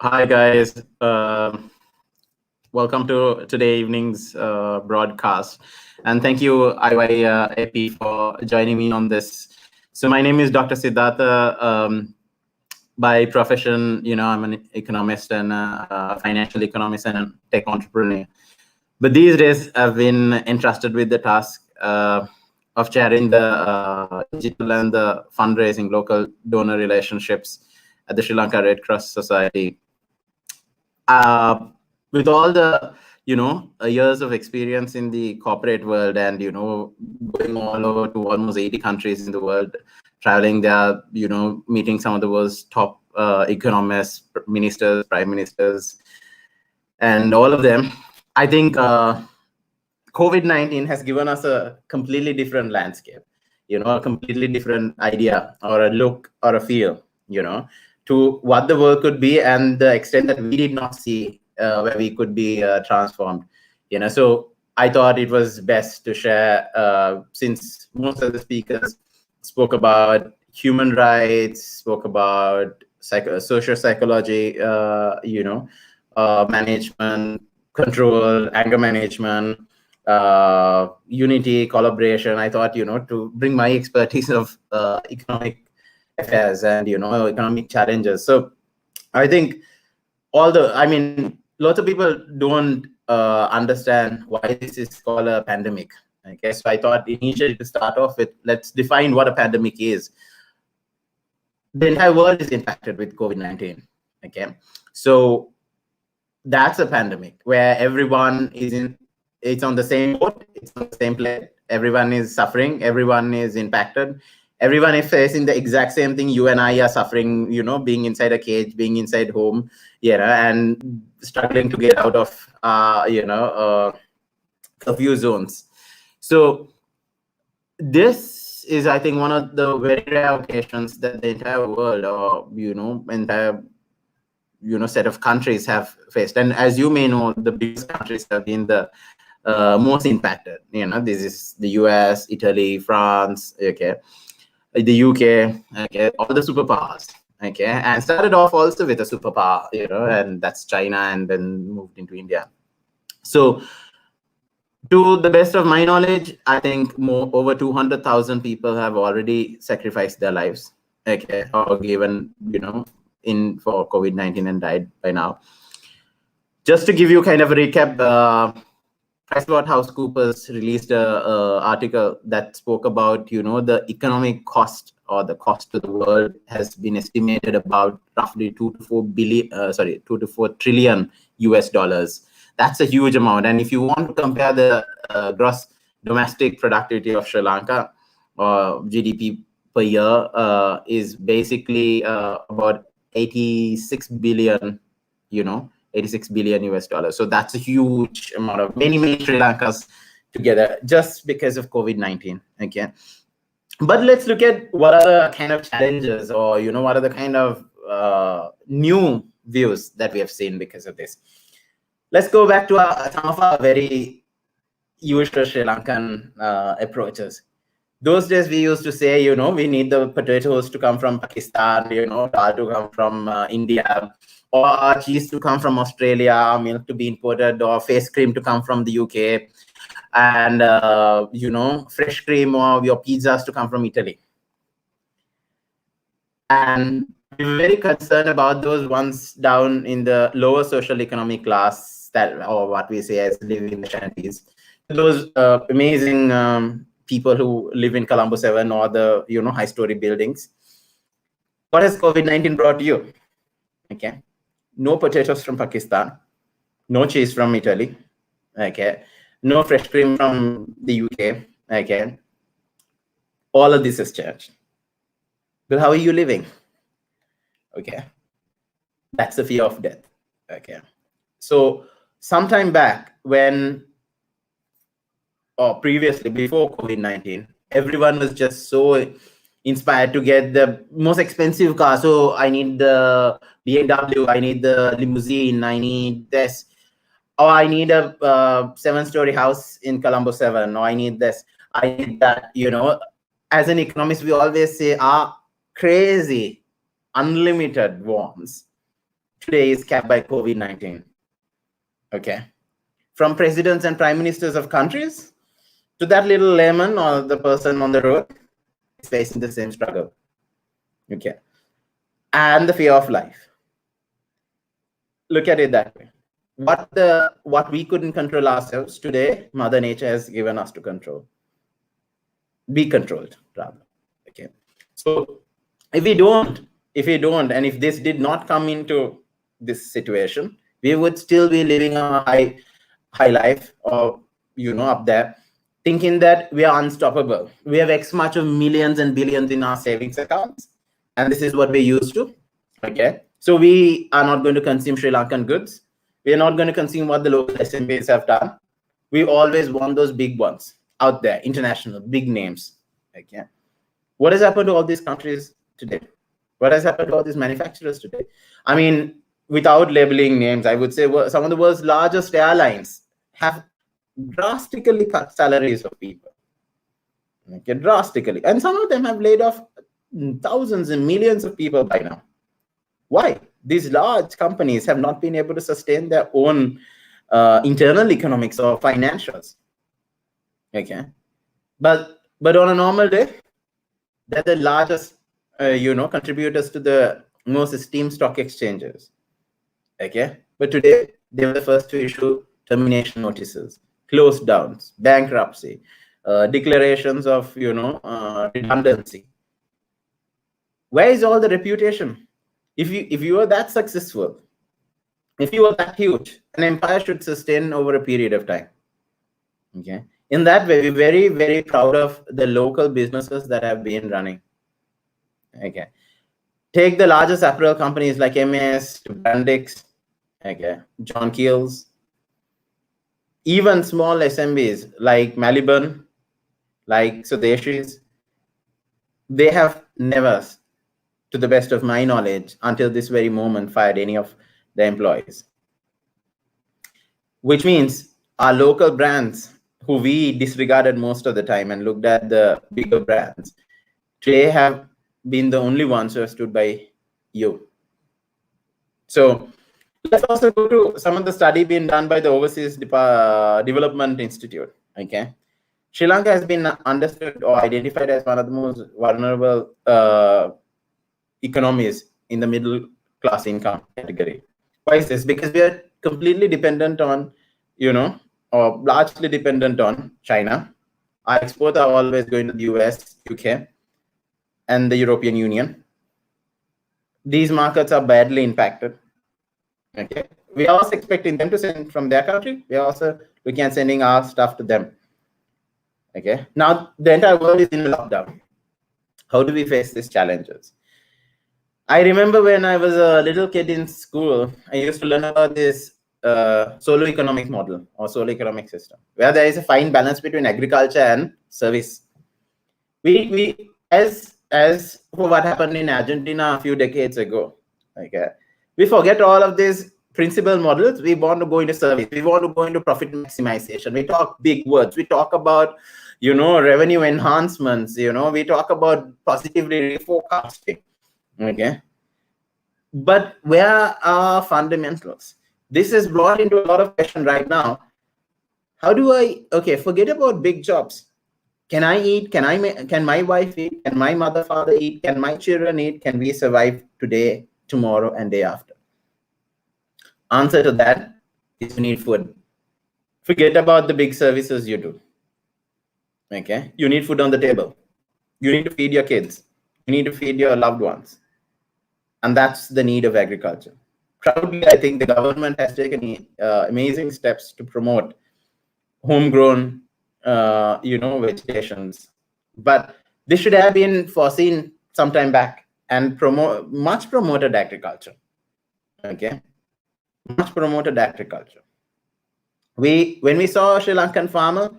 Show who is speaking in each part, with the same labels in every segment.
Speaker 1: Hi guys, welcome to today evening's broadcast, and thank you IYAP for joining me on this. So my name is Dr. Siddhartha. By profession, I'm an economist and a financial economist and a tech entrepreneur. But these days, I've been entrusted with the task of chairing the digital and the fundraising local donor relationships at the Sri Lanka Red Cross Society. With all the years of experience in the corporate world and going all over to almost 80 countries in the world, traveling there, meeting some of the world's top economists, ministers, prime ministers, and all of them, I think COVID-19 has given us a completely different landscape, a completely different idea or a look or a feel, to what the world could be and the extent that we did not see where we could be transformed. So I thought it was best to share, since most of the speakers spoke about human rights, spoke about social psychology, management, control, anger management, unity, collaboration. I thought, to bring my expertise of economic affairs and economic challenges. So I think lots of people don't understand why this is called a pandemic. Okay, so I thought initially to start off with, let's define what a pandemic is. The entire world is impacted with COVID-19. Okay, so that's a pandemic where everyone it's on the same boat, it's on the same plane. Everyone is suffering, everyone is impacted, everyone is facing the exact same thing you and I are suffering, being inside a cage, being inside home, and struggling to get out of, curfew zones. So this is, I think, one of the very rare occasions that the entire world or, entire, set of countries have faced. And as you may know, the biggest countries have been the most impacted. This is the US, Italy, France, okay, the UK, okay, all the superpowers, okay, and started off also with a superpower, and that's China, and then moved into India. So to the best of my knowledge, I think over 200,000 people have already sacrificed their lives, okay, or given, in for COVID-19 and died by now. Just to give you kind of a recap, PricewaterhouseCoopers released a article that spoke about, the economic cost or the cost to the world has been estimated about roughly 2 to 4 trillion US dollars. That's a huge amount. And if you want to compare the gross domestic productivity of Sri Lanka, or GDP per year, is basically about 86 billion, 86 billion US dollars. So that's a huge amount of many Sri Lankas together just because of COVID-19. Okay. But let's look at what are the kind of challenges or, what are the kind of new views that we have seen because of this. Let's go back to some of our very usual Sri Lankan approaches. Those days we used to say, we need the potatoes to come from Pakistan, dal to come from India, or cheese to come from Australia, milk to be imported, or face cream to come from the UK, and fresh cream or your pizzas to come from Italy. And we were very concerned about those ones down in the lower social economic class, or what we say as living in the shanties. Those amazing people who live in Colombo 7 or the high story buildings. What has COVID-19 brought you? Okay, no potatoes from Pakistan, no cheese from Italy, okay, no fresh cream from the UK, okay. All of this has changed. But how are you living? Okay, that's the fear of death. Okay, so sometime back when, or previously before COVID-19, everyone was just so inspired to get the most expensive car. So I need the BMW, I need the limousine, I need this, or I need a 7-story house in Colombo 7, or I need this, I need that. As an economist, we always say crazy, unlimited wants today is capped by COVID-19. Okay. From presidents and prime ministers of countries to that little layman or the person on the road is facing the same struggle. Okay. And the fear of life. Look at it that way. What we couldn't control ourselves, today Mother Nature has given us to control. Be controlled, rather. Okay. So if we don't, and if this did not come into this situation, we would still be living a high life, or up there, thinking that we are unstoppable. We have X much of millions and billions in our savings accounts, and this is what we're used to. Okay. So we are not going to consume Sri Lankan goods. We are not going to consume what the local SMBs have done. We always want those big ones out there, international, big names. Okay. What has happened to all these countries today? What has happened to all these manufacturers today? I mean, without labeling names, I would say some of the world's largest airlines have drastically cut salaries of people. Okay, drastically. And some of them have laid off thousands and millions of people by now. Why? These large companies have not been able to sustain their own internal economics or financials. Okay. But on a normal day, they're the largest contributors to the most esteemed stock exchanges. Okay. But today, they were the first to issue termination notices, close downs, bankruptcy, declarations of redundancy. Where is all the reputation? If you are that successful, if you are that huge, an empire should sustain over a period of time. Okay. In that way, we're very, very proud of the local businesses that have been running. Okay. Take the largest apparel companies like MAS, to Brandix, okay, John Keel's, even small SMBs like Maliban, like Sudeshis. They have never, to the best of my knowledge, until this very moment, fired any of the employees. Which means our local brands, who we disregarded most of the time and looked at the bigger brands, today have been the only ones who have stood by you. So let's also go to some of the study being done by the Overseas Development Institute. Okay. Sri Lanka has been understood or identified as one of the most vulnerable economies in the middle class income category. Why is this? Because we are completely dependent on, or largely dependent on China. Our exports are always going to the US, UK, and the European Union. These markets are badly impacted. Okay. We are also expecting them to send from their country. We are also looking at sending our stuff to them. Okay. Now the entire world is in lockdown. How do we face these challenges? I remember when I was a little kid in school, I used to learn about this solo economic model or solo economic system, where there is a fine balance between agriculture and service. We as for what happened in Argentina a few decades ago, okay, we forget all of these principal models. We want to go into service. We want to go into profit maximization. We talk big words. We talk about, revenue enhancements. We talk about positively reforecasting. Okay. But where are fundamentals? This is brought into a lot of question right now. How do forget about big jobs. Can I eat? Can my wife eat? Can my mother, father eat? Can my children eat? Can we survive today, tomorrow, and day after? Answer to that is you need food. Forget about the big services you do. Okay. You need food on the table. You need to feed your kids. You need to feed your loved ones. And that's the need of agriculture. Proudly, I think the government has taken amazing steps to promote homegrown, vegetations. But this should have been foreseen some time back and much promoted agriculture. Okay, much promoted agriculture. When we saw a Sri Lankan farmer,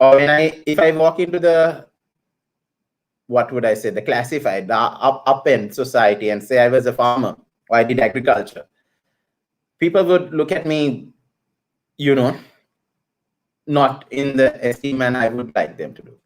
Speaker 1: or if I walk into the, what would I say, the classified, the up-end society and say I was a farmer or I did agriculture, people would look at me, not in the esteem manner I would like them to do.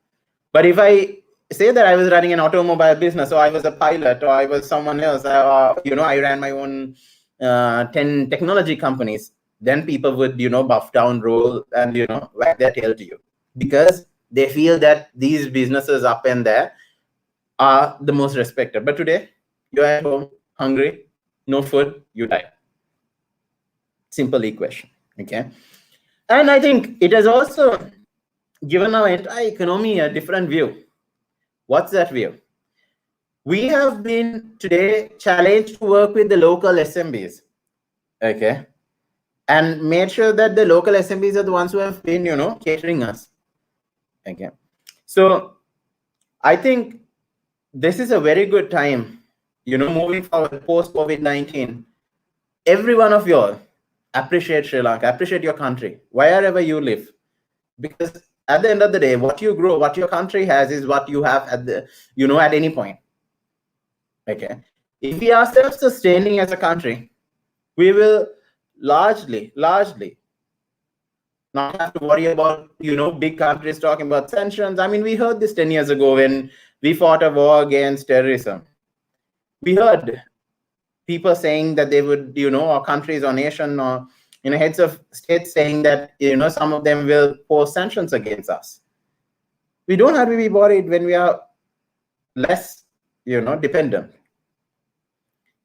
Speaker 1: But if I say that I was running an automobile business, or I was a pilot, or I was someone else, or, I ran my own 10 technology companies, then people would, buff down, roll, and, wag their tail to you, because they feel that these businesses up and there are the most respected. But today, you're at home, hungry, no food, you die. Simple equation, okay? And I think it has also given our entire economy a different view. What's that view? We have been today challenged to work with the local SMBs, okay? And made sure that the local SMBs are the ones who have been, catering us, okay? So I think this is a very good time, moving forward post-COVID-19. Every one of you all appreciate Sri Lanka, appreciate your country, wherever you live. Because at the end of the day, what you grow, what your country has is what you have at the, at any point. Okay. If we are self-sustaining as a country, we will largely not have to worry about, big countries talking about sanctions. I mean, we heard this 10 years ago when we fought a war against terrorism. We heard people saying that they would, or countries or nation or, heads of states saying that, some of them will pose sanctions against us. We don't have to be worried when we are less, dependent.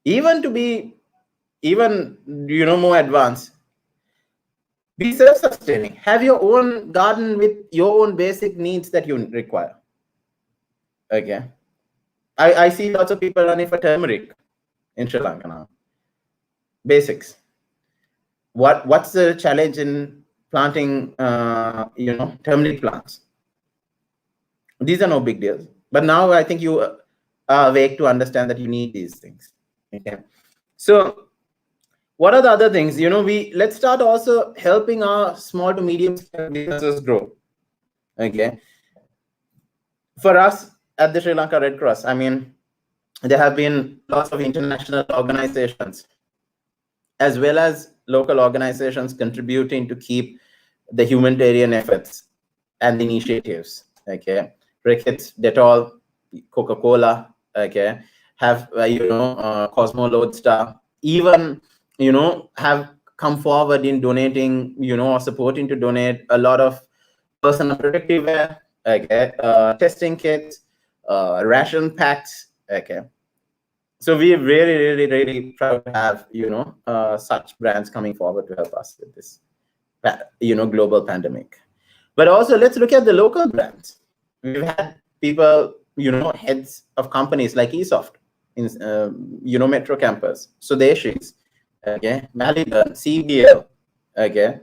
Speaker 1: Even to be more advanced, be self-sustaining. Have your own garden with your own basic needs that you require. Okay. I see lots of people running for turmeric in Sri Lanka now. Basics. What's the challenge in planting, turmeric plants? These are no big deals. But now I think you are awake to understand that you need these things. Okay. So what are the other things? Let's start also helping our small to medium scale businesses grow. Okay. For us at the Sri Lanka Red Cross, I mean, there have been lots of international organizations as well as local organizations contributing to keep the humanitarian efforts and initiatives. Okay. Rickets, Dettol, Coca-Cola, okay, have, Cosmo Lodestar, even, have come forward in donating, or supporting to donate a lot of personal protective wear, okay, testing kits, ration packs, okay. So we're really proud to have, such brands coming forward to help us with this, global pandemic. But also, let's look at the local brands. We've had people, heads of companies like eSoft in, Metro Campus, Sudeshis, okay, Maliban, CBL, okay,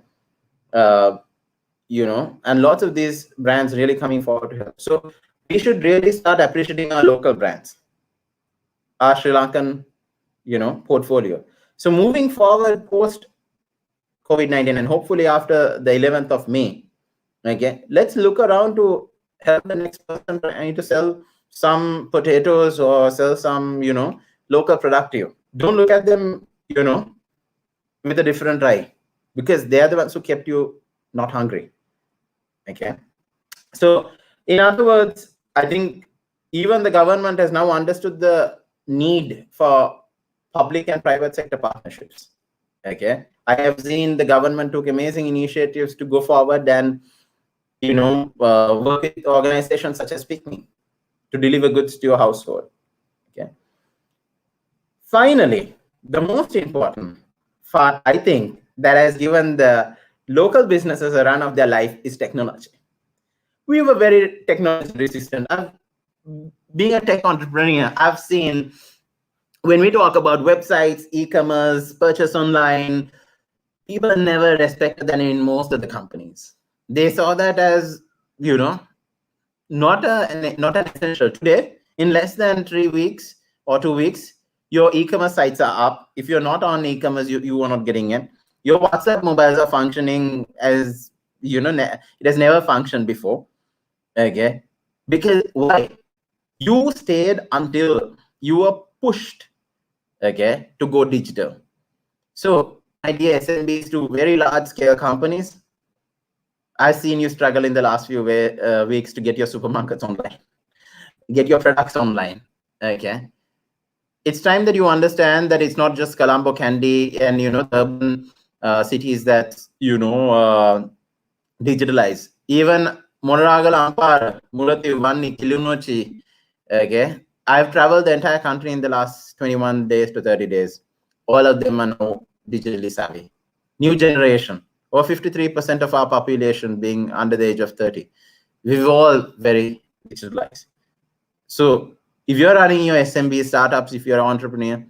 Speaker 1: and lots of these brands really coming forward to help. So we should really start appreciating our local brands, our Sri Lankan, portfolio. So moving forward post COVID-19 and hopefully after the 11th of May, okay, let's look around to help the next person trying to sell some potatoes or sell some, local productive. Don't look at them, with a different eye, because they are the ones who kept you not hungry. Okay. So in other words, I think even the government has now understood the need for public and private sector partnerships. Okay. I have seen the government took amazing initiatives to go forward and, work with organizations such as PICME to deliver goods to your household. Okay. Finally, the most important part, I think, that has given the local businesses a run of their life is technology. We were very technology resistant. Being a tech entrepreneur, I've seen when we talk about websites, e-commerce, purchase online, people never respected that in most of the companies. They saw that as, not an essential. Today, in less than 3 weeks or 2 weeks, your e-commerce sites are up. If you're not on e-commerce, you are not getting it. Your WhatsApp mobiles are functioning as, it has never functioned before. Okay. Because why? You stayed until you were pushed, okay, to go digital. So, my dear SMBs to very large scale companies, I've seen you struggle in the last few weeks to get your supermarkets online, get your products online, okay? it's time that you understand that it's not just Colombo, Kandy, and the urban cities that digitalize. Even Monoragal, Ampara, Murati, Vanni, Kilinochi. Okay, I've traveled the entire country in the last 21 days to 30 days. All of them are now digitally savvy. New generation, or 53% of our population being under the age of 30. We're all very digitalized. So if you're running your SMB startups, if you're an entrepreneur,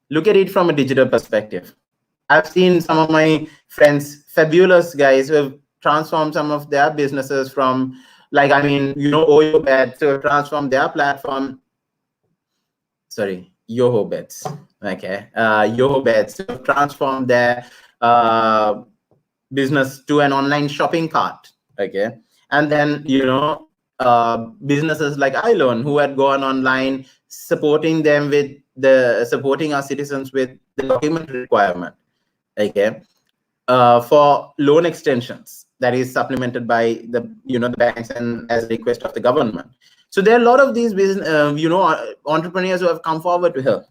Speaker 1: look at it from a digital perspective. I've seen some of my friends, fabulous guys, who have transformed some of their businesses from, like, Oyo Beds, to transform their platform. Sorry, Yoho Beds. Okay, Yoho Beds to transform their business to an online shopping cart. Okay, and then businesses like iLoan, who had gone online, supporting our citizens with the document requirement. Okay, for loan extensions that is supplemented by the the banks and as a request of the government. So there are a lot of these business entrepreneurs who have come forward to help.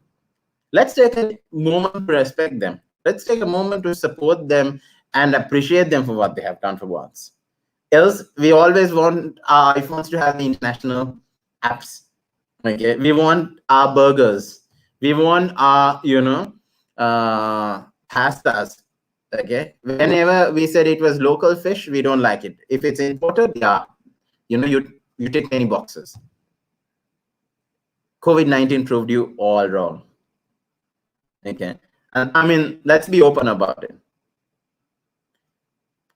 Speaker 1: Let's take a moment to respect them. Let's take a moment to support them and appreciate them for what they have done for once. Else, we always want our iPhones to have the international apps. Okay, we want our burgers. We want our pastas. Okay, whenever we said it was local fish, we don't like it. If it's imported, yeah, you take many boxes. COVID-19 proved you all wrong. Okay, and let's be open about it.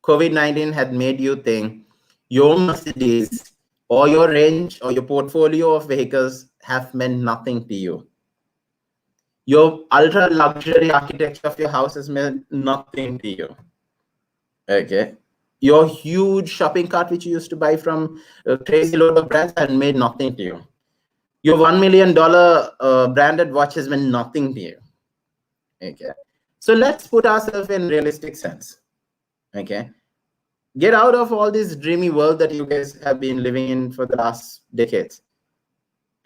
Speaker 1: COVID-19 had made you think your Mercedes or your range or your portfolio of vehicles have meant nothing to you. Your ultra luxury architecture of your house has meant nothing to you. Okay, your huge shopping cart which you used to buy from a crazy load of brands had made nothing to you. Your $1 million branded watch has meant nothing to you. Okay, so let's put ourselves in realistic sense. Okay, get out of all this dreamy world that you guys have been living in for the last decades.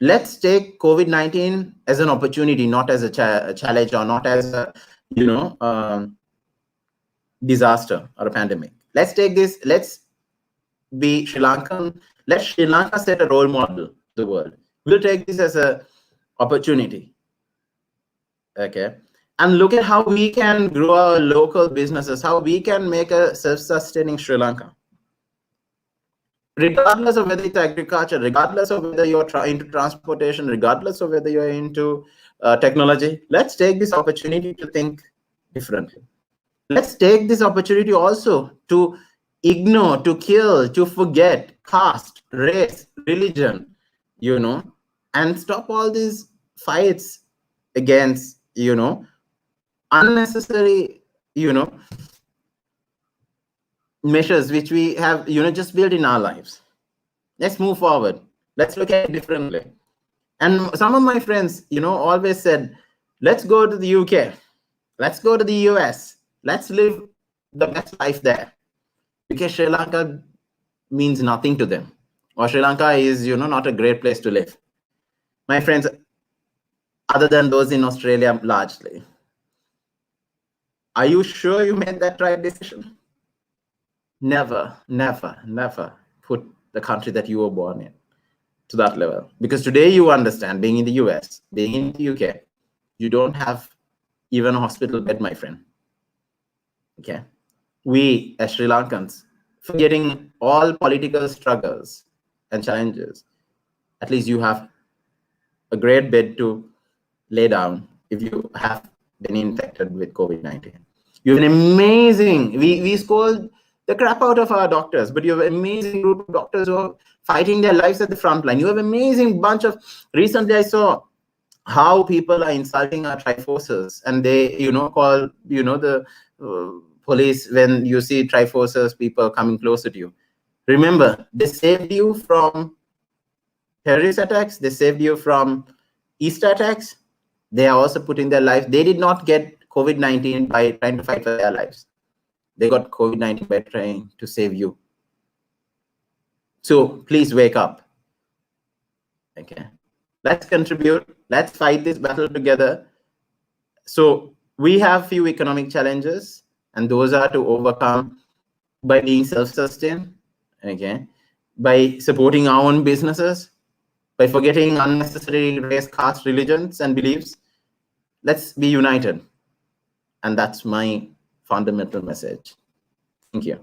Speaker 1: Let's take COVID-19 as an opportunity, not as a challenge, or not as a disaster or a pandemic. Let's take this. Let's be Sri Lankan. Let Sri Lanka set a role model to the world. We'll take this as a opportunity. Okay, and look at how we can grow our local businesses, how we can make a self-sustaining Sri Lanka. Regardless of whether it's agriculture, regardless of whether you're into transportation, regardless of whether you're into technology, let's take this opportunity to think differently. Let's take this opportunity also to ignore, to kill, to forget caste, race, religion, and stop all these fights against, unnecessary, measures which we have, just built in our lives. Let's move forward. Let's look at it differently. And some of my friends, always said, let's go to the UK. Let's go to the US. Let's live the best life there. Because Sri Lanka means nothing to them. Or Sri Lanka is, not a great place to live. My friends, other than those in Australia largely, are you sure you made that right decision? Never, never, never put the country that you were born in to that level. Because today you understand, being in the US, being in the UK, you don't have even a hospital bed, my friend. Okay. We as Sri Lankans, forgetting all political struggles and challenges, at least you have a great bed to lay down if you have been infected with COVID-19. You have an amazing, we scold the crap out of our doctors, but you have an amazing group of doctors who are fighting their lives at the front line. You have an amazing bunch of, recently I saw how people are insulting our Triforces, and they, call, the police when you see Triforces people coming closer to you. Remember, they saved you from terrorist attacks. They saved you from Easter attacks. They are also putting their life. They did not get COVID-19 by trying to fight for their lives. They got COVID-19 by trying to save you. So please wake up. Okay. Let's contribute. Let's fight this battle together. So we have few economic challenges, and those are to overcome by being self-sustained, okay, by supporting our own businesses, by forgetting unnecessary race, caste, religions, and beliefs. Let's be united. And that's my fundamental message. Thank you.